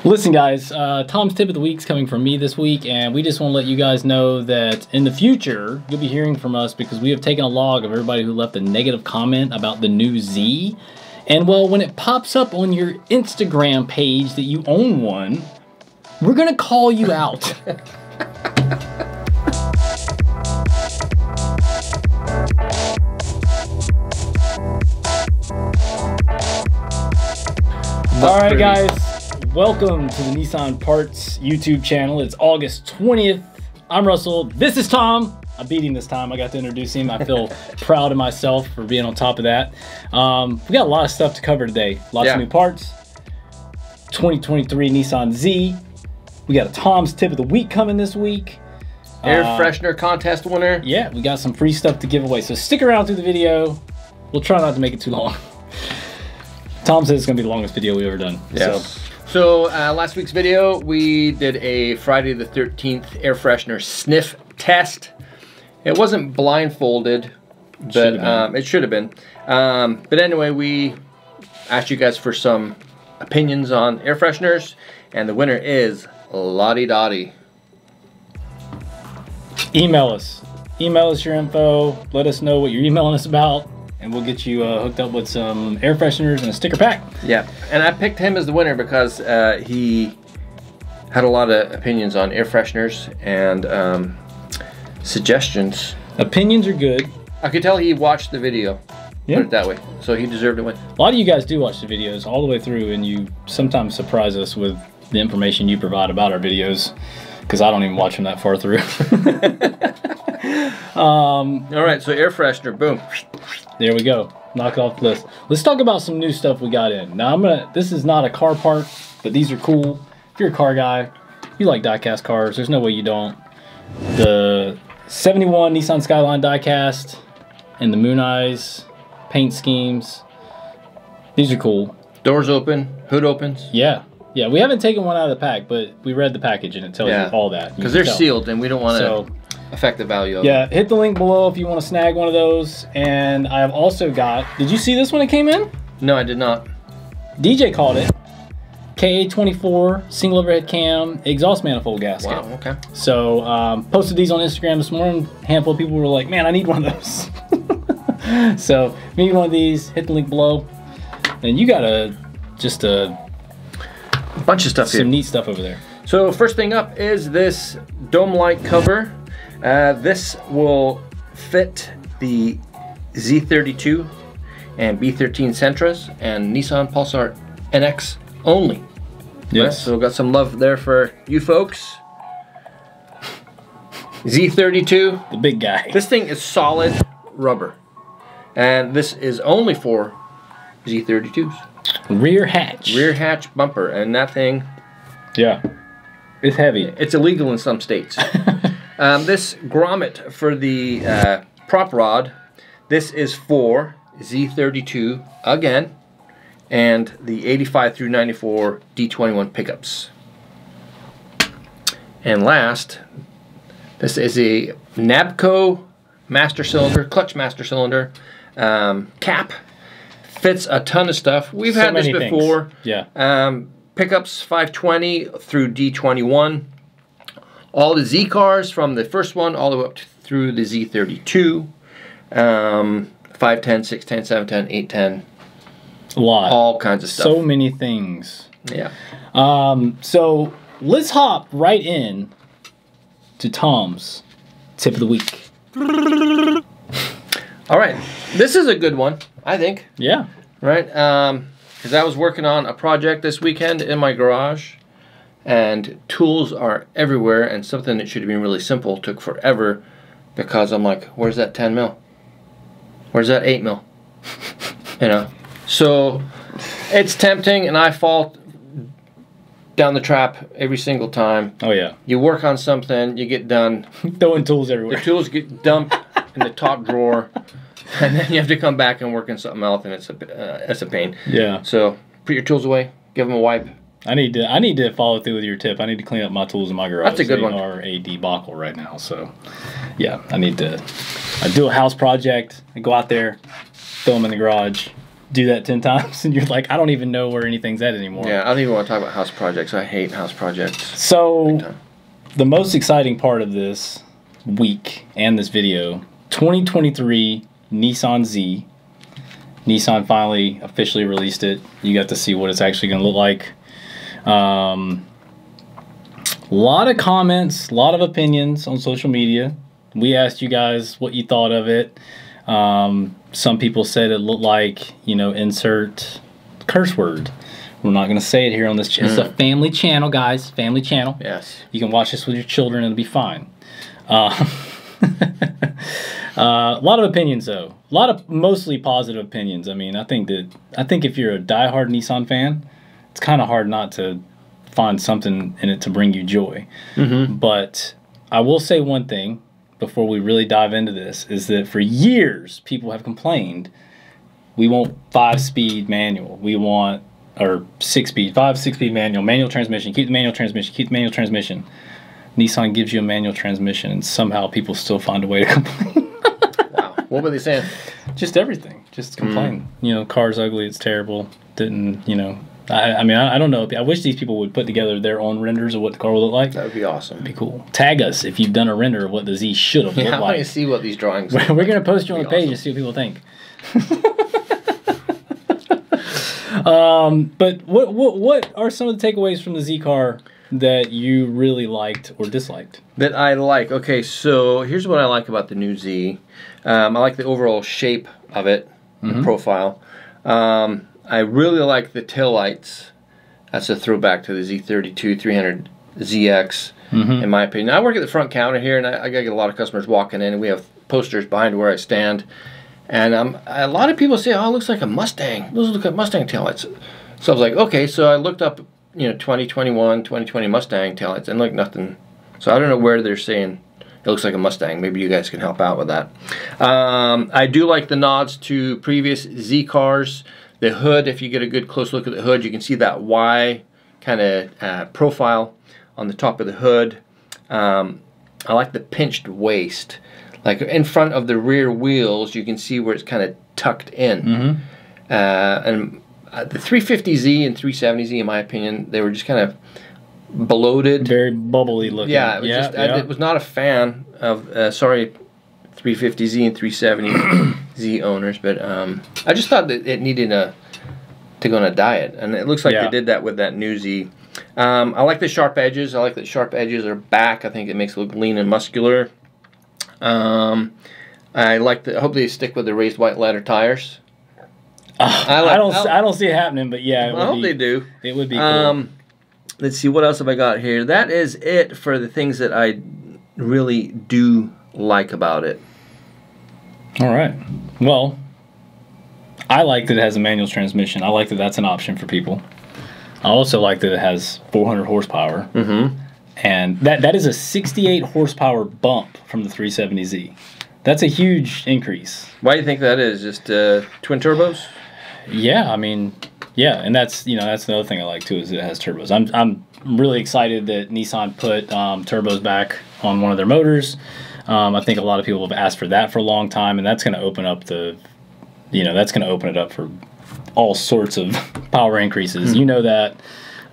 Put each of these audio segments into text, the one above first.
Listen, guys, Tom's tip of the week is coming from me this week, and we just want to let you guys know that in the future, you'll be hearing from us because we have taken a log of everybody who left a negative comment about the new Z. And, well, when it pops up on your Instagram page that you own one, we're going to call you out. All right, guys. Welcome to the Nissan Parts YouTube channel. It's August 20th. I'm Russell. This is Tom. I beat him this time. I got to introduce him. I feel proud of myself for being on top of that. We got a lot of stuff to cover today. Lots of new parts. 2023 Nissan Z. We got a Tom's tip of the week coming this week. Air freshener contest winner. Yeah, we got some free stuff to give away. So stick around through the video. We'll try not to make it too long. Tom says it's going to be the longest video we've ever done. Yes. So last week's video, we did a Friday the 13th air freshener sniff test. It wasn't blindfolded, but it should have been. But anyway, we asked you guys for some opinions on air fresheners, and the winner is Loddy Doddy. Email us. Email us your info. Let us know what you're emailing us about, and we'll get you hooked up with some air fresheners and a sticker pack. Yeah, and I picked him as the winner because he had a lot of opinions on air fresheners and suggestions. Opinions are good. I could tell he watched the video. Yeah. Put it that way. So he deserved to win. A lot of you guys do watch the videos all the way through, and you sometimes surprise us with the information you provide about our videos, because I don't even watch them that far through. All right, so air freshener, boom. There we go. Knock it off the list. Let's talk about some new stuff we got in. Now, this is not a car part, but these are cool. If you're a car guy, you like diecast cars, there's no way you don't. The 71 Nissan SKYLINE diecast and the Moon Eyes paint schemes. These are cool. Doors open, hood opens. Yeah. Yeah, we haven't taken one out of the pack, but we read the package and it tells you all that. Because they're sealed and we don't want to affect the value of it. Hit the link below if you want to snag one of those. And I have also got, did you see this when it came in? No, I did not. DJ called it. KA24 single overhead cam exhaust manifold gasket. Wow, okay. So posted these on Instagram this morning. A handful of people were like, man, I need one of those. So if you need one of these, hit the link below. And you got just a bunch of stuff here. Some neat stuff over there. So first thing up is this dome light cover. This will fit the Z32 and B13 Sentras and Nissan Pulsar NX only. Yes. Right, so we've got some love there for you folks. Z32. The big guy. This thing is solid rubber. And this is only for Z32s. Rear hatch. Rear hatch bumper. And that thing... Yeah. It's heavy. It's illegal in some states. This grommet for the prop rod, this is for Z32 again, and the 85 through 94 D21 pickups. And last, this is a Nabco master cylinder, clutch master cylinder cap. Fits a ton of stuff. We've had this before. Yeah. Pickups 520 through D21. All the Z cars from the first one all the way up through the Z32. 510, 610, 710, 810. A lot. All kinds of stuff. So many things. Yeah. So let's hop right in to Tom's tip of the week. All right. This is a good one, I think. Yeah. Right? Because I was working on a project this weekend in my garage, and tools are everywhere, and something that should have been really simple took forever because I'm like, where's that 10 mil? Where's that 8 mil? You know? So it's tempting, and I fall down the trap every single time. Oh, yeah. You work on something, you get done. Throwing tools everywhere. The tools get dumped in the top drawer. And then you have to come back and work on something else, and it's a pain. Yeah. So put your tools away, give them a wipe. I need to follow through with your tip. I need to clean up my tools in my garage. That's a good one. They are a debacle right now. So yeah, I do a house project. I go out there, throw them in the garage, do that 10 times, and you're like, I don't even know where anything's at anymore. Yeah, I don't even want to talk about house projects. I hate house projects. So, the most exciting part of this week and this video, 2023 Nissan Z. Nissan finally officially released it. You got to see what it's actually going to look like. A lot of comments, a lot of opinions on social media. We asked you guys what you thought of it. Some people said it looked like, insert curse word. We're not going to say it here on this channel. It's a family channel, guys. Family channel. Yes. You can watch this with your children and it'll be fine. A lot of opinions, though. A lot of mostly positive opinions. I mean, I think if you're a diehard Nissan fan, it's kind of hard not to find something in it to bring you joy. But I will say one thing before we really dive into this, is that for years people have complained, we want 5-speed manual. We want, or 6-speed, 5-6-speed manual transmission. Keep the manual transmission. Keep the manual transmission. Nissan gives you a manual transmission, and somehow people still find a way to complain. Wow. What were they saying? Just everything. Just complain. Car's ugly. It's terrible. Didn't, I mean, I don't know. I wish these people would put together their own renders of what the car would look like. That would be awesome. That'd be cool. Tag us if you've done a render of what the Z should have looked like. I want to see what these drawings look We're like. going to post you on the page and see what people think. But what are some of the takeaways from the Z car that you really liked or disliked? That I like. Okay, so here's what I like about the new Z. I like the overall shape of it, the profile. I really like the taillights. That's a throwback to the Z32 300 ZX, in my opinion. I work at the front counter here, and I get a lot of customers walking in, and we have posters behind where I stand. And a lot of people say, oh, it looks like a Mustang. Those look like Mustang taillights. So I was like, okay, so I looked up, 2021, 2020 Mustang taillights, and look, nothing. So I don't know where they're saying it looks like a Mustang. Maybe you guys can help out with that. I do like the nods to previous Z cars. The hood, if you get a good close look at the hood, you can see that Y kind of profile on the top of the hood. I like the pinched waist. Like in front of the rear wheels, you can see where it's kind of tucked in. And the 350Z and 370Z, in my opinion, they were just kind of bloated. Very bubbly looking. Yeah, I was not a fan of, sorry, 350Z and 370Z owners, but I just thought that it needed to go on a diet, and it looks like they did that with that new Z. I like the sharp edges. I like that sharp edges are back. I think it makes it look lean and muscular. I hope they stick with the raised white ladder tires. I don't see it happening, but yeah, I hope they do. It would be cool. Let's see, what else have I got here? That is it for the things that I really do like about it. All right. Well, I like that it has a manual transmission. I like that that's an option for people. I also like that it has 400 horsepower. And that is a 68 horsepower bump from the 370Z. That's a huge increase. Why do you think that is? Just twin turbos? Yeah, I mean, yeah, and that's that's another thing I like too, is it has turbos. I'm really excited that Nissan put turbos back on one of their motors. I think a lot of people have asked for that for a long time, and that's going to open up that's going to open it up for all sorts of power increases. You know that.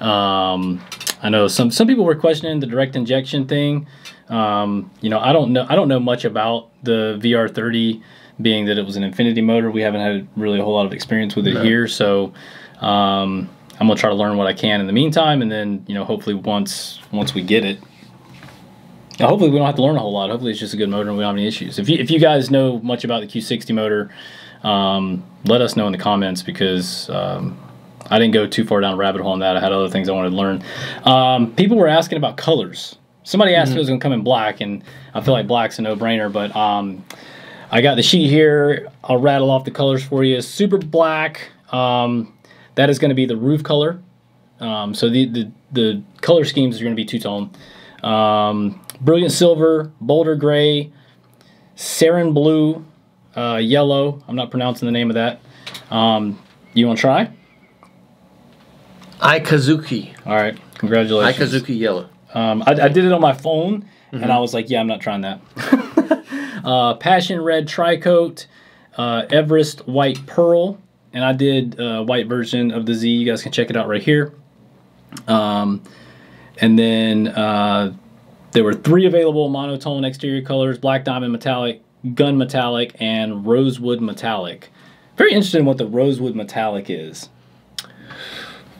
I know some people were questioning the direct injection thing. I don't know much about the VR30, being that it was an Infinity motor. We haven't had really a whole lot of experience with it here, so I'm gonna try to learn what I can in the meantime, and then hopefully once we get it, hopefully we don't have to learn a whole lot. Hopefully it's just a good motor and we don't have any issues. If you guys know much about the Q60 motor, let us know in the comments, because I didn't go too far down a rabbit hole on that. I had other things I wanted to learn. People were asking about colors. Somebody asked if it was going to come in black, and I feel like black's a no-brainer, but I got the sheet here. I'll rattle off the colors for you. Super black, that is going to be the roof color. So the color schemes are going to be two-tone. Brilliant silver, boulder gray, sarin blue, yellow. I'm not pronouncing the name of that. You want to try? Ikazuki. All right, congratulations. Ikazuki yellow. I did it on my phone, and I was like, yeah, I'm not trying that. Passion red tricoat, Everest white pearl, and I did a white version of the Z. You guys can check it out right here. And then there were 3 available monotone exterior colors: black diamond metallic, gun metallic, and rosewood metallic. Very interested in what the rosewood metallic is.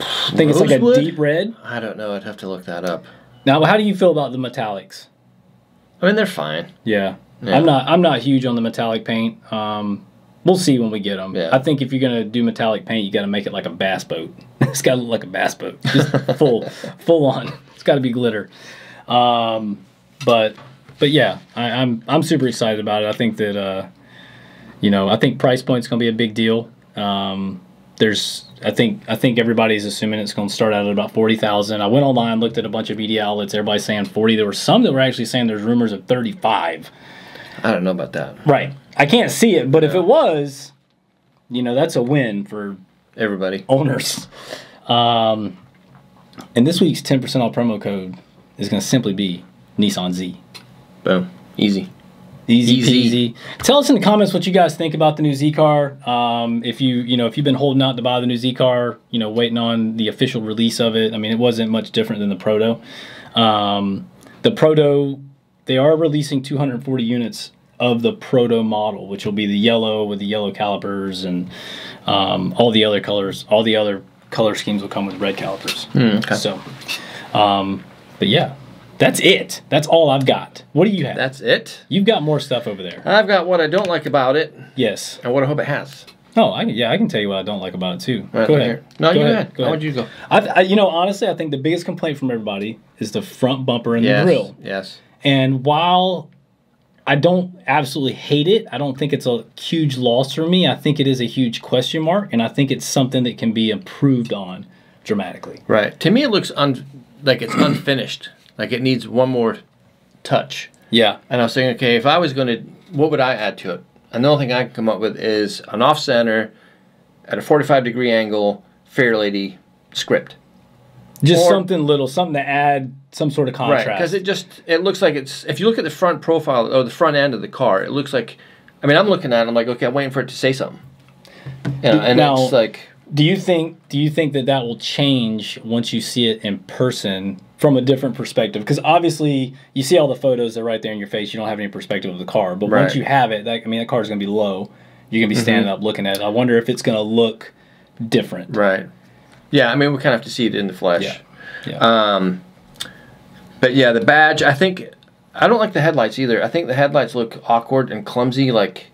I think it's like a deep red. I don't know. I'd have to look that up. Now, how do you feel about the metallics? I mean, they're fine. Yeah. Yeah. I'm not huge on the metallic paint. We'll see when we get them. Yeah. I think if you're gonna do metallic paint, you got to make it like a bass boat. It's got to look like a bass boat, just full on. It's got to be glitter. But yeah, I'm super excited about it. I think that I think price point's gonna be a big deal. I think everybody's assuming it's going to start out at about 40,000. I went online, looked at a bunch of media outlets. Everybody's saying 40. There were some that were actually saying there's rumors of 35. I don't know about that. Right. I can't see it, but if it was, that's a win for everybody. Owners. And this week's 10% off promo code is going to simply be Nissan Z. Boom. Easy. Easy peasy. Tell us in the comments what you guys think about the new Z car. If you've been holding out to buy the new Z car, waiting on the official release of it. I mean, it wasn't much different than the Proto. The Proto, they are releasing 240 units of the Proto model, which will be the yellow with the yellow calipers and all the other colors. All the other color schemes will come with red calipers. Okay. So, but yeah. That's it. That's all I've got. What do you have? That's it? You've got more stuff over there. I've got what I don't like about it. Yes. And what I hope it has. Oh, I can tell you what I don't like about it too. Right, go ahead. No, go you ahead. go ahead. How would you go? Honestly, I think the biggest complaint from everybody is the front bumper and the grill. Yes. And while I don't absolutely hate it, I don't think it's a huge loss for me. I think it is a huge question mark, and I think it's something that can be improved on dramatically. Right. To me, it looks like it's unfinished. Like it needs one more touch. Yeah. And I was thinking, okay, if I was going to, what would I add to it? And the only thing I can come up with is an off-center at a 45-degree angle, Fairlady script. Just something little, something to add some sort of contrast. Right, because it looks like it's, if you look at the front profile, or the front end of the car, it looks like, I mean, I'm looking at it, I'm like, okay, I'm waiting for it to say something. And now, it's like... Do you think that will change once you see it in person from a different perspective? Because obviously you see all the photos that are right there in your face. You don't have any perspective of the car. But once you have it, that car is going to be low. You're going to be standing up looking at it. I wonder if it's going to look different. Right. Yeah, I mean, we kind of have to see it in the flesh. Yeah. But yeah, the badge, I don't like the headlights either. I think the headlights look awkward and clumsy. Like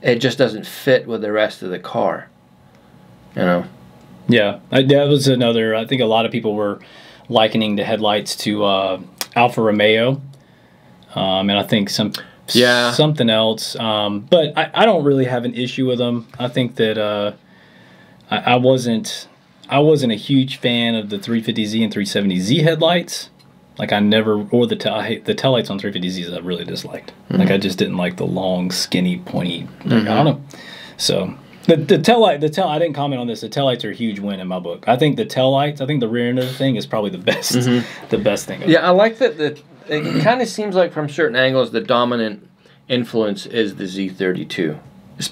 it just doesn't fit with the rest of the car. Yeah, that was another. I think a lot of people were likening the headlights to Alfa Romeo, and I think something else. But I don't really have an issue with them. I think that I wasn't a huge fan of the 350Z and 370Z headlights. Like I never, or the taillights on 350Zs I really disliked. Like I just didn't like the long, skinny, pointy. I don't know. So. The tail light, I didn't comment on this. The tail lights are a huge win in my book. I think the tail lights, the rear end of the thing is probably the best, the best thing. Yeah, I like that. It kind of seems like from certain angles the dominant influence is the Z32.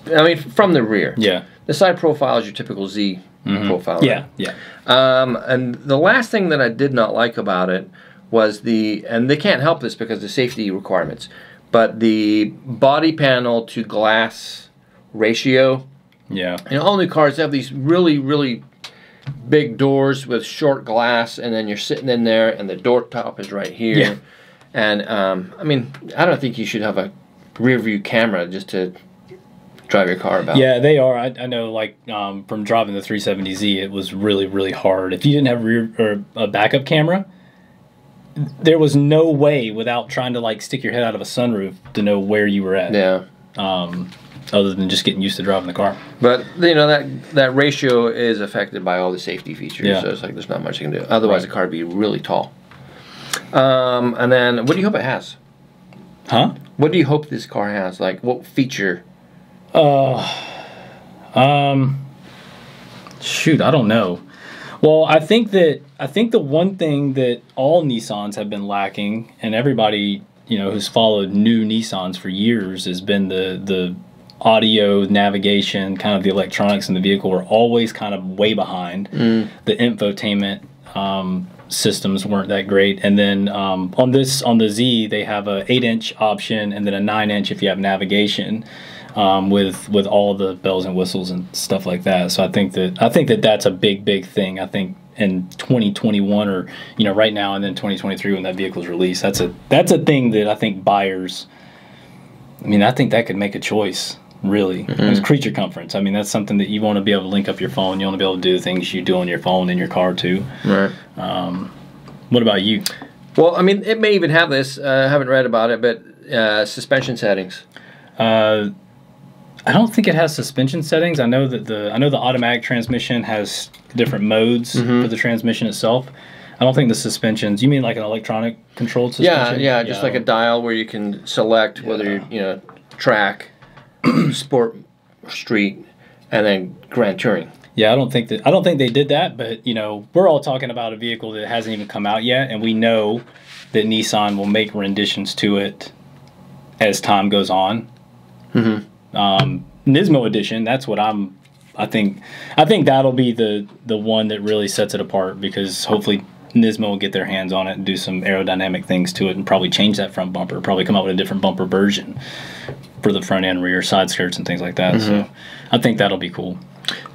I mean, from the rear. Yeah. The side profile is your typical Z profile. Right? Yeah. And the last thing that I did not like about it was and they can't help this because of the safety requirements, but the body panel to glass ratio. Yeah. All new cars have these really, really big doors with short glass, and then you're sitting in there, and the door top is right here. Yeah. And, I mean, I don't think you should have a rear view camera just to drive your car about. Yeah, they are. I know, like, from driving the 370Z, it was really, really hard. If you didn't have a backup camera, there was no way without trying to, like, stick your head out of a sunroof to know where you were at. Yeah. Other than just getting used to driving the car. But, that ratio is affected by all the safety features, so it's like there's not much you can do. Otherwise, the car would be really tall. And then, what do you hope it has? Huh? What do you hope this car has? Like, what feature? Shoot, I don't know. Well, I think the one thing that all Nissans have been lacking, and everybody who's followed new Nissans for years, has been the audio, navigation, kind of the electronics in the vehicle were always kind of way behind. The infotainment systems weren't that great. And then on the Z, they have a 8-inch option and then a 9-inch if you have navigation, with all the bells and whistles and stuff like that. So I think that that's a big thing. I think in 2021 or right now and then 2023 when that vehicle is released, that's a thing that I think buyers. I mean, I think that could make a choice. Really, it's creature comforts. I mean, that's something that you want to be able to link up your phone. You want to be able to do the things you do on your phone in your car too. Right. What about you? Well, I mean, it may even have this. I haven't read about it, but suspension settings. I don't think it has suspension settings. I know that the automatic transmission has different modes for the transmission itself. I don't think the suspensions. You mean like an electronic controlled suspension? Yeah, just like a dial where you can select whether you're track, sport, street, and then grand touring. Yeah, I don't think they did that, but we're all talking about a vehicle that hasn't even come out yet, and we know that Nissan will make renditions to it as time goes on. Nismo edition, that's what I think that'll be the one that really sets it apart, because hopefully Nismo will get their hands on it and do some aerodynamic things to it and probably change that front bumper, probably come out with a different bumper version for the front and rear side skirts and things like that. So I think that'll be cool.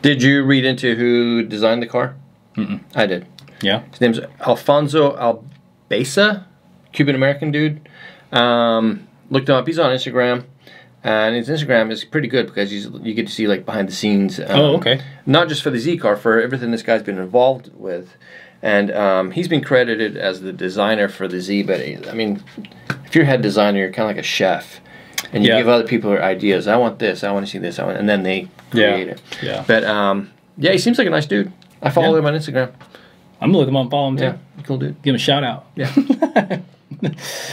Did you read into who designed the car? I did. Yeah. His name's Alfonso Albesa, Cuban-American dude. Looked him up. He's on Instagram. And his Instagram is pretty good because you get to see like behind the scenes. Okay. Not just for the Z car, for everything this guy's been involved with. And he's been credited as the designer for the Z. But I mean, if you're head designer, you're kind of like a chef. And you give other people ideas. I want this. I want to see this. And then they create it. Yeah. But yeah, he seems like a nice dude. I follow him on Instagram. I'm gonna look him up and follow him too. Yeah, cool dude. Give him a shout out. Yeah.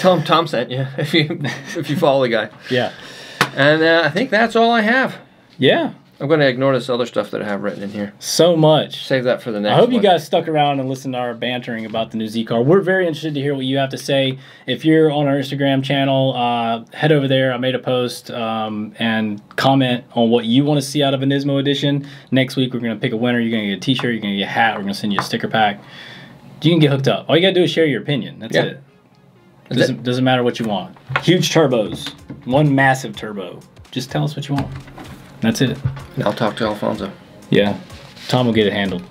Tell him Tom sent you if you follow the guy. Yeah. And I think that's all I have. Yeah. I'm going to ignore this other stuff that I have written in here. So much. Save that for the next I hope one. you guys stuck around and listened to our bantering about the new Z car. We're very interested to hear what you have to say. If you're on our Instagram channel, head over there. I made a post and comment on what you want to see out of a Nismo edition. Next week, we're going to pick a winner. You're going to get a t-shirt. You're going to get a hat. We're going to send you a sticker pack. You can get hooked up. All you got to do is share your opinion. That's it. Doesn't matter what you want. Huge turbos. One massive turbo. Just tell us what you want. That's it. And I'll talk to Alfonso. Yeah. Tom will get it handled.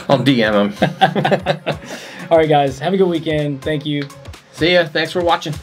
I'll DM him. All right, guys. Have a good weekend. Thank you. See ya. Thanks for watching.